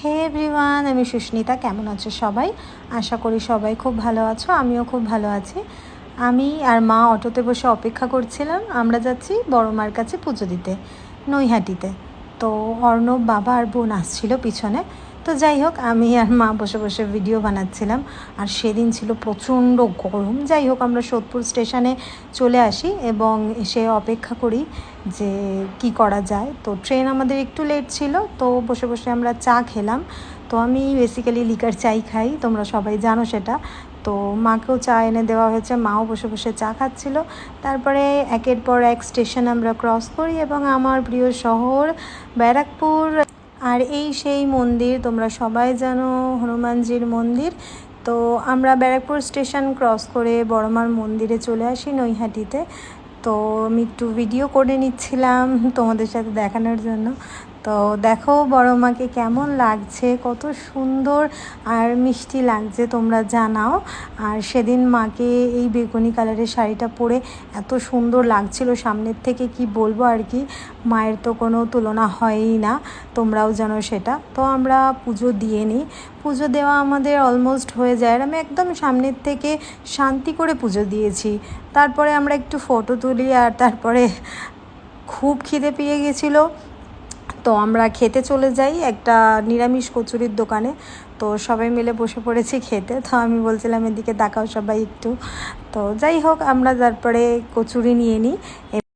হে everyone, আমি সুস্মিতা। কেমন আছো সবাই? আশা করি সবাই খুব ভালো আছো। আমিও খুব ভালো আছি। আমি আর মা অটোতে বসে অপেক্ষা করছিলাম। আমরা যাচ্ছি বড় মার কাছে পুজো দিতে, নৈহাটিতে। তো অর্ণব বাবা আর বোন আসছিল পিছনে। তো যাই হোক, আমি আর মা বসে বসে ভিডিও বানাচ্ছিলাম। আর সেদিন ছিল প্রচণ্ড গরম। যাই হোক, আমরা সোদপুর স্টেশনে চলে আসি এবং এসে অপেক্ষা করি যে কি করা যায়। তো ট্রেন আমাদের একটু লেট ছিল, তো বসে বসে আমরা চা খেলাম। তো আমি বেসিক্যালি লিকার চাই খাই, তোমরা সবাই জানো সেটা। তো মাকেও চা এনে দেওয়া হয়েছে, মাও বসে বসে চা খাচ্ছিল। তারপরে একের পর এক স্টেশন আমরা ক্রস করি এবং আমার প্রিয় শহর ব্যারাকপুর। আর এই সেই মন্দির, তোমরা সবাই জানো, হনুমানজির মন্দির। তো আমরা ব্যারাকপুর স্টেশন ক্রস করে বড়মার মন্দিরে চলে আসি নৈহাটিতে। তো আমি একটু ভিডিও করে নিচ্ছিলাম তোমাদের সাথে দেখানোর জন্য। তো দেখো বড় মাকে কেমন লাগছে, কত সুন্দর আর মিষ্টি লাগছে, তোমরা জানাও। আর সেদিন মাকে এই বেগুনি কালারের শাড়িটা পরে এত সুন্দর লাগছিল সামনের থেকে, কি বলবো আর কি। মায়ের তো কোনো তুলনা হয়ই না, তোমরাও জানো সেটা। তো আমরা পুজো দিয়ে নিই। পুজো দেওয়া আমাদের অলমোস্ট হয়ে যায়, আর আমি একদম সামনের থেকে শান্তি করে পুজো দিয়েছি। তারপরে আমরা একটু ফটো তুলি, আর তারপরে খুব খিদে পেয়ে গেছিলো। তো আমরা খেতে চলে যাই একটা নিরামিষ কচুরির দোকানে। তো সবাই মিলে বসে পড়েছি খেতে। তো আমি বলছিলাম এদিকে তাকাও সবাই একটু। তো যাই হোক, আমরা তারপরে কচুরি নিয়ে নিই।